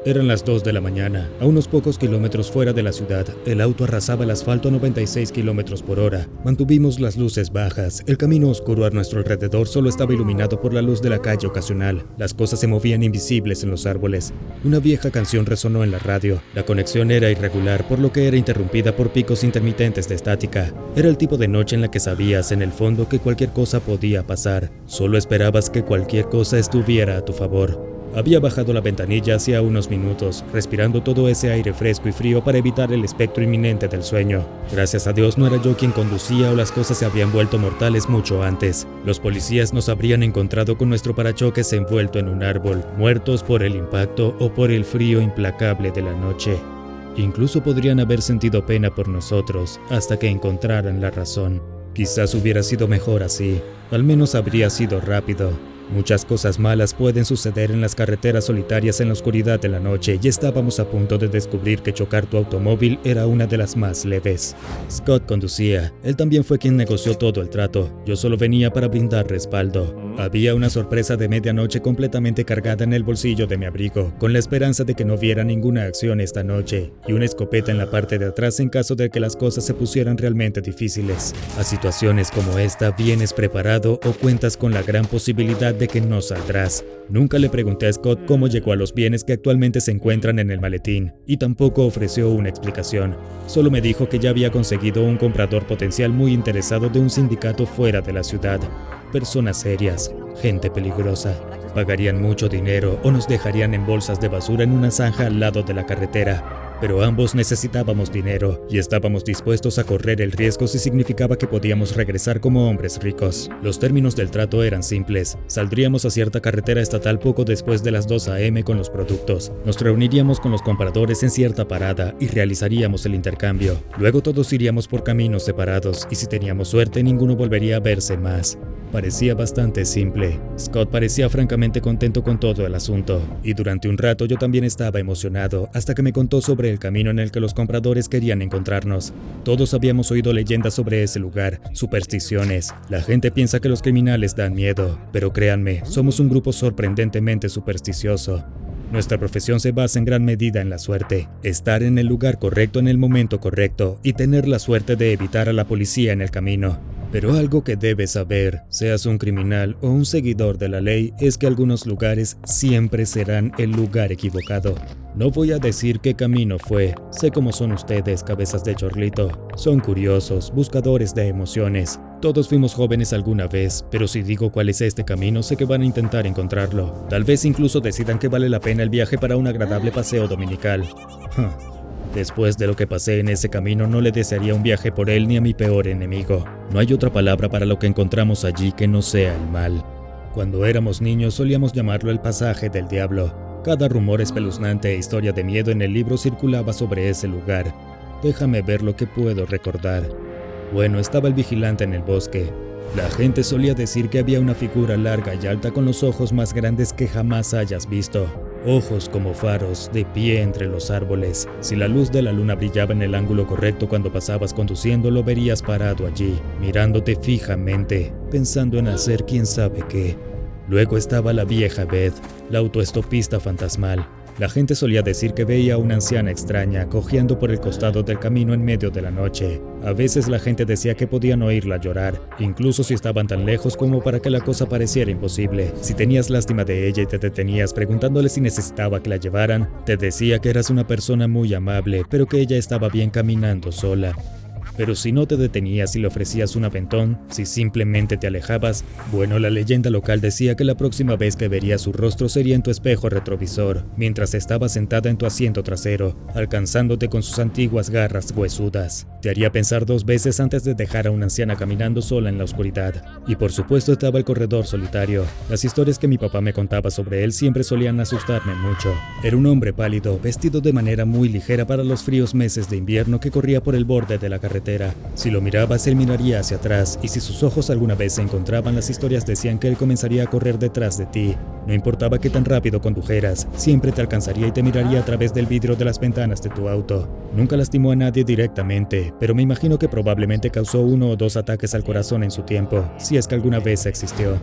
Eran las 2 de la mañana. A unos pocos kilómetros fuera de la ciudad, el auto arrasaba el asfalto a 96 kilómetros por hora. Mantuvimos las luces bajas. El camino oscuro a nuestro alrededor solo estaba iluminado por la luz de la calle ocasional. Las cosas se movían invisibles en los árboles. Una vieja canción resonó en la radio. La conexión era irregular, por lo que era interrumpida por picos intermitentes de estática. Era el tipo de noche en la que sabías, en el fondo, que cualquier cosa podía pasar. Solo esperabas que cualquier cosa estuviera a tu favor. Había bajado la ventanilla hacía unos minutos, respirando todo ese aire fresco y frío para evitar el espectro inminente del sueño. Gracias a Dios no era yo quien conducía o las cosas se habían vuelto mortales mucho antes. Los policías nos habrían encontrado con nuestro parachoques envuelto en un árbol, muertos por el impacto o por el frío implacable de la noche. Incluso podrían haber sentido pena por nosotros hasta que encontraran la razón. Quizás hubiera sido mejor así, al menos habría sido rápido. Muchas cosas malas pueden suceder en las carreteras solitarias en la oscuridad de la noche y estábamos a punto de descubrir que chocar tu automóvil era una de las más leves. Scott conducía. Él también fue quien negoció todo el trato. Yo solo venía para brindar respaldo. Había una sorpresa de medianoche completamente cargada en el bolsillo de mi abrigo, con la esperanza de que no viera ninguna acción esta noche, y una escopeta en la parte de atrás en caso de que las cosas se pusieran realmente difíciles. A situaciones como esta vienes preparado o cuentas con la gran posibilidad de que no saldrás. Nunca le pregunté a Scott cómo llegó a los bienes que actualmente se encuentran en el maletín, y tampoco ofreció una explicación. Solo me dijo que ya había conseguido un comprador potencial muy interesado de un sindicato fuera de la ciudad. Personas serias, gente peligrosa. Pagarían mucho dinero o nos dejarían en bolsas de basura en una zanja al lado de la carretera. Pero ambos necesitábamos dinero y estábamos dispuestos a correr el riesgo si significaba que podíamos regresar como hombres ricos. Los términos del trato eran simples. Saldríamos a cierta carretera estatal poco después de las 2 a.m. con los productos. Nos reuniríamos con los compradores en cierta parada y realizaríamos el intercambio. Luego todos iríamos por caminos separados y si teníamos suerte ninguno volvería a verse más. Parecía bastante simple. Scott parecía francamente contento con todo el asunto, y durante un rato yo también estaba emocionado, hasta que me contó sobre el camino en el que los compradores querían encontrarnos. Todos habíamos oído leyendas sobre ese lugar, supersticiones. La gente piensa que los criminales dan miedo, pero créanme, somos un grupo sorprendentemente supersticioso. Nuestra profesión se basa en gran medida en la suerte, estar en el lugar correcto en el momento correcto y tener la suerte de evitar a la policía en el camino. Pero algo que debes saber, seas un criminal o un seguidor de la ley, es que algunos lugares siempre serán el lugar equivocado. No voy a decir qué camino fue, sé cómo son ustedes, cabezas de chorlito. Son curiosos, buscadores de emociones. Todos fuimos jóvenes alguna vez, pero si digo cuál es este camino, sé que van a intentar encontrarlo. Tal vez incluso decidan que vale la pena el viaje para un agradable paseo dominical. Después de lo que pasé en ese camino, no le desearía un viaje por él ni a mi peor enemigo. No hay otra palabra para lo que encontramos allí que no sea el mal. Cuando éramos niños solíamos llamarlo el pasaje del diablo. Cada rumor espeluznante e historia de miedo en el libro circulaba sobre ese lugar. Déjame ver lo que puedo recordar. Bueno, estaba el vigilante en el bosque. La gente solía decir que había una figura larga y alta con los ojos más grandes que jamás hayas visto. Ojos como faros, de pie entre los árboles. Si la luz de la luna brillaba en el ángulo correcto cuando pasabas conduciendo, lo verías parado allí, mirándote fijamente, pensando en hacer quién sabe qué. Luego estaba la vieja Beth, la autoestopista fantasmal. La gente solía decir que veía a una anciana extraña cojeando por el costado del camino en medio de la noche. A veces la gente decía que podían oírla llorar, incluso si estaban tan lejos como para que la cosa pareciera imposible. Si tenías lástima de ella y te detenías preguntándole si necesitaba que la llevaran, te decía que eras una persona muy amable, pero que ella estaba bien caminando sola. Pero si no te detenías y le ofrecías un aventón, si simplemente te alejabas, bueno, la leyenda local decía que la próxima vez que verías su rostro sería en tu espejo retrovisor, mientras estaba sentada en tu asiento trasero, alcanzándote con sus antiguas garras huesudas. Te haría pensar 2 veces antes de dejar a una anciana caminando sola en la oscuridad. Y por supuesto estaba el corredor solitario. Las historias que mi papá me contaba sobre él siempre solían asustarme mucho. Era un hombre pálido, vestido de manera muy ligera para los fríos meses de invierno, que corría por el borde de la carretera. Si lo mirabas, él miraría hacia atrás, y si sus ojos alguna vez se encontraban, las historias decían que él comenzaría a correr detrás de ti. No importaba qué tan rápido condujeras, siempre te alcanzaría y te miraría a través del vidrio de las ventanas de tu auto. Nunca lastimó a nadie directamente, pero me imagino que probablemente causó 1 o 2 ataques al corazón en su tiempo, si es que alguna vez existió.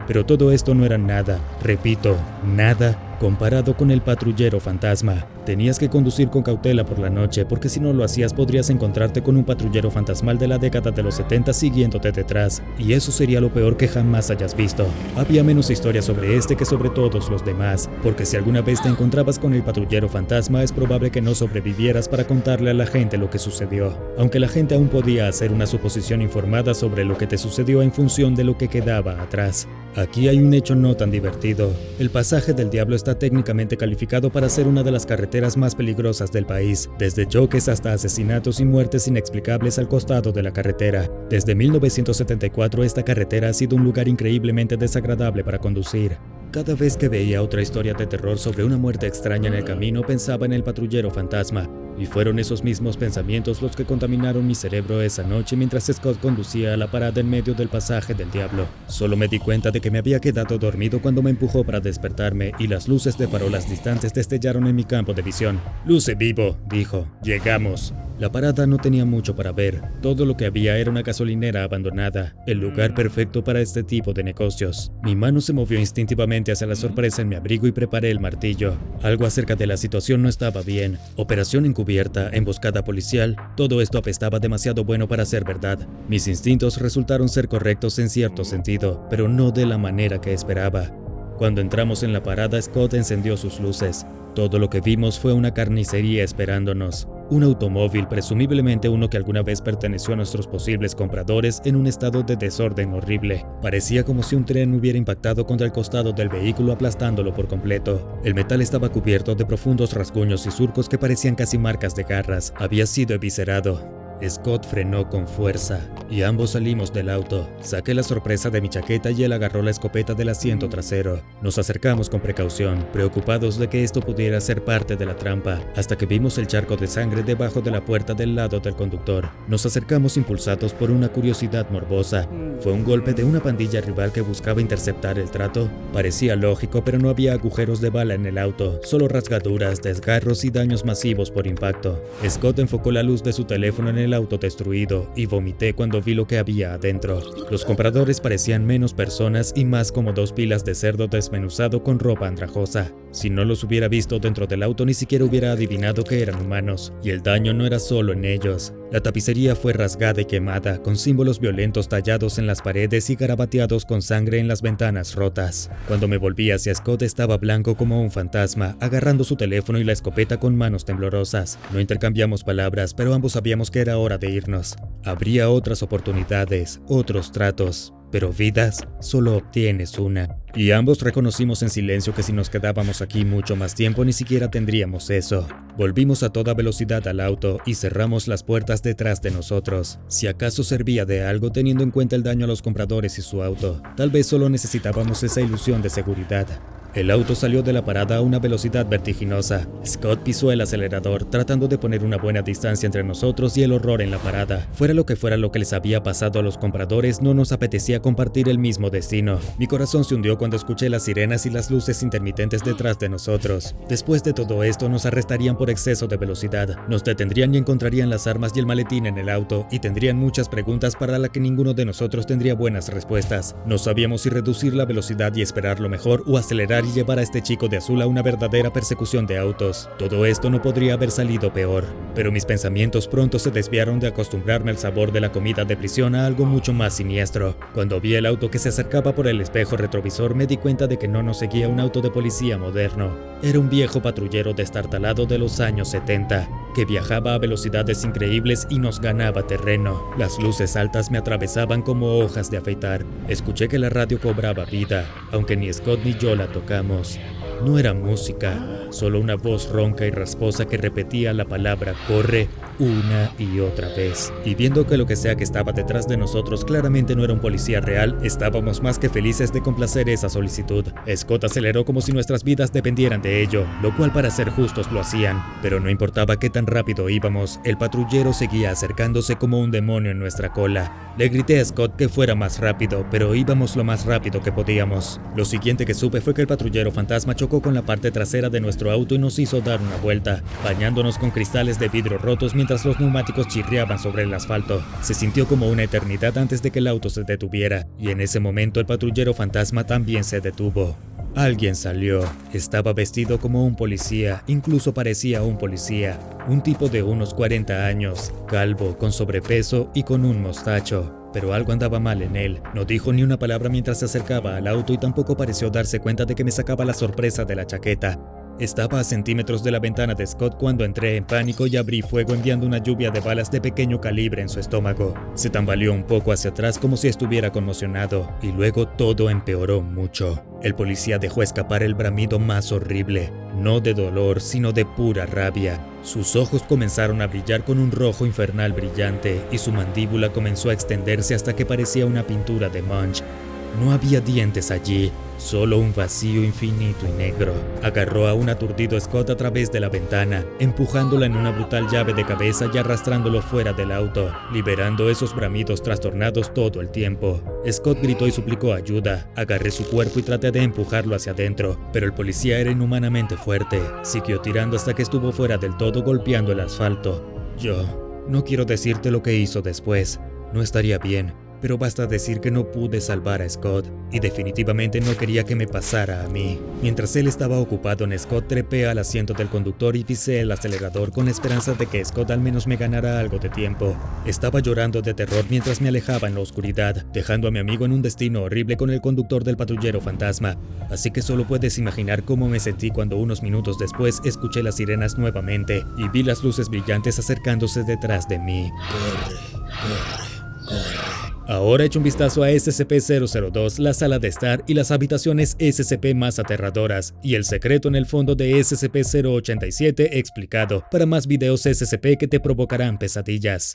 Pero todo esto no era nada, repito, nada comparado con el patrullero fantasma. Tenías que conducir con cautela por la noche, porque si no lo hacías podrías encontrarte con un patrullero fantasmal de la década de los 70 siguiéndote detrás, y eso sería lo peor que jamás hayas visto. Había menos historias sobre este que sobre todos los demás, porque si alguna vez te encontrabas con el patrullero fantasma es probable que no sobrevivieras para contarle a la gente lo que sucedió, aunque la gente aún podía hacer una suposición informada sobre lo que te sucedió en función de lo que quedaba atrás. Aquí hay un hecho no tan divertido. El pasaje del Diablo está técnicamente calificado para ser una de las carreteras más peligrosas del país, desde choques hasta asesinatos y muertes inexplicables al costado de la carretera. Desde 1974 esta carretera ha sido un lugar increíblemente desagradable para conducir. Cada vez que veía otra historia de terror sobre una muerte extraña en el camino pensaba en el patrullero fantasma, y fueron esos mismos pensamientos los que contaminaron mi cerebro esa noche mientras Scott conducía a la parada en medio del pasaje del Diablo. Solo me di cuenta de que me había quedado dormido cuando me empujó para despertarme y las luces de farolas distantes destellaron en mi campo de visión. «Luce vivo», dijo. «Llegamos». La parada no tenía mucho para ver. Todo lo que había era una gasolinera abandonada, el lugar perfecto para este tipo de negocios. Mi mano se movió instintivamente hacia la sorpresa en mi abrigo y preparé el martillo. Algo acerca de la situación no estaba bien. Operación encubierta, emboscada policial, todo esto apestaba demasiado bueno para ser verdad. Mis instintos resultaron ser correctos en cierto sentido, pero no de la manera que esperaba. Cuando entramos en la parada, Scott encendió sus luces. Todo lo que vimos fue una carnicería esperándonos. Un automóvil, presumiblemente uno que alguna vez perteneció a nuestros posibles compradores, en un estado de desorden horrible. Parecía como si un tren hubiera impactado contra el costado del vehículo aplastándolo por completo. El metal estaba cubierto de profundos rasguños y surcos que parecían casi marcas de garras. Había sido eviscerado. Scott frenó con fuerza y ambos salimos del auto. Saqué la sorpresa de mi chaqueta y él agarró la escopeta del asiento trasero. Nos acercamos con precaución, preocupados de que esto pudiera ser parte de la trampa, hasta que vimos el charco de sangre debajo de la puerta del lado del conductor. Nos acercamos impulsados por una curiosidad morbosa. ¿Fue un golpe de una pandilla rival que buscaba interceptar el trato? Parecía lógico, pero no había agujeros de bala en el auto, solo rasgaduras, desgarros y daños masivos por impacto. Scott enfocó la luz de su teléfono en el auto destruido y vomité cuando vi lo que había adentro. Los compradores parecían menos personas y más como dos pilas de cerdo desmenuzado con ropa andrajosa. Si no los hubiera visto dentro del auto ni siquiera hubiera adivinado que eran humanos, y el daño no era solo en ellos. La tapicería fue rasgada y quemada, con símbolos violentos tallados en las paredes y garabateados con sangre en las ventanas rotas. Cuando me volví hacia Scott estaba blanco como un fantasma, agarrando su teléfono y la escopeta con manos temblorosas. No intercambiamos palabras, pero ambos sabíamos que era hora de irnos. Habría otras oportunidades, otros tratos, pero vidas solo obtienes una. Y ambos reconocimos en silencio que si nos quedábamos aquí mucho más tiempo ni siquiera tendríamos eso. Volvimos a toda velocidad al auto y cerramos las puertas detrás de nosotros. Si acaso servía de algo teniendo en cuenta el daño a los compradores y su auto, tal vez solo necesitábamos esa ilusión de seguridad. El auto salió de la parada a una velocidad vertiginosa. Scott pisó el acelerador, tratando de poner una buena distancia entre nosotros y el horror en la parada. Fuera lo que les había pasado a los compradores, no nos apetecía compartir el mismo destino. Mi corazón se hundió cuando escuché las sirenas y las luces intermitentes detrás de nosotros. Después de todo esto, nos arrestarían por exceso de velocidad. Nos detendrían y encontrarían las armas y el maletín en el auto, y tendrían muchas preguntas para las que ninguno de nosotros tendría buenas respuestas. No sabíamos si reducir la velocidad y esperar lo mejor o acelerar y llevar a este chico de azul a una verdadera persecución de autos. Todo esto no podría haber salido peor, pero mis pensamientos pronto se desviaron de acostumbrarme al sabor de la comida de prisión a algo mucho más siniestro. Cuando vi el auto que se acercaba por el espejo retrovisor me di cuenta de que no nos seguía un auto de policía moderno. Era un viejo patrullero destartalado de los años 70, que viajaba a velocidades increíbles y nos ganaba terreno. Las luces altas me atravesaban como hojas de afeitar. Escuché que la radio cobraba vida, aunque ni Scott ni yo la tocamos. No era música, solo una voz ronca y rasposa que repetía la palabra corre una y otra vez. Y viendo que lo que sea que estaba detrás de nosotros claramente no era un policía real, estábamos más que felices de complacer esa solicitud. Scott aceleró como si nuestras vidas dependieran de ello, lo cual para ser justos lo hacían. Pero no importaba qué tan rápido íbamos, el patrullero seguía acercándose como un demonio en nuestra cola. Le grité a Scott que fuera más rápido, pero íbamos lo más rápido que podíamos. Lo siguiente que supe fue que el patrullero fantasma chocó con la parte trasera de nuestro auto y nos hizo dar una vuelta, bañándonos con cristales de vidrio rotos mientras los neumáticos chirriaban sobre el asfalto. Se sintió como una eternidad antes de que el auto se detuviera, y en ese momento el patrullero fantasma también se detuvo. Alguien salió. Estaba vestido como un policía, incluso parecía un policía. Un tipo de unos 40 años, calvo, con sobrepeso y con un mostacho. Pero algo andaba mal en él. No dijo ni una palabra mientras se acercaba al auto y tampoco pareció darse cuenta de que me sacaba la sorpresa de la chaqueta. Estaba a centímetros de la ventana de Scott cuando entré en pánico y abrí fuego enviando una lluvia de balas de pequeño calibre en su estómago. Se tambaleó un poco hacia atrás como si estuviera conmocionado y luego todo empeoró mucho. El policía dejó escapar el bramido más horrible, no de dolor sino de pura rabia. Sus ojos comenzaron a brillar con un rojo infernal brillante y su mandíbula comenzó a extenderse hasta que parecía una pintura de Munch. No había dientes allí, solo un vacío infinito y negro. Agarró a un aturdido Scott a través de la ventana, empujándola en una brutal llave de cabeza y arrastrándolo fuera del auto, liberando esos bramidos trastornados todo el tiempo. Scott gritó y suplicó ayuda. Agarré su cuerpo y traté de empujarlo hacia adentro, pero el policía era inhumanamente fuerte. Siguió tirando hasta que estuvo fuera del todo, golpeando el asfalto. Yo no quiero decirte lo que hizo después. No estaría bien. Pero basta decir que no pude salvar a Scott, y definitivamente no quería que me pasara a mí. Mientras él estaba ocupado en Scott, trepé al asiento del conductor y pisé el acelerador con esperanza de que Scott al menos me ganara algo de tiempo. Estaba llorando de terror mientras me alejaba en la oscuridad, dejando a mi amigo en un destino horrible con el conductor del patrullero fantasma. Así que solo puedes imaginar cómo me sentí cuando unos minutos después escuché las sirenas nuevamente y vi las luces brillantes acercándose detrás de mí. Corre, corre, corre. Ahora echo un vistazo a SCP-002, la sala de estar y las habitaciones SCP más aterradoras, y el secreto en el fondo de SCP-087 explicado, para más videos SCP que te provocarán pesadillas.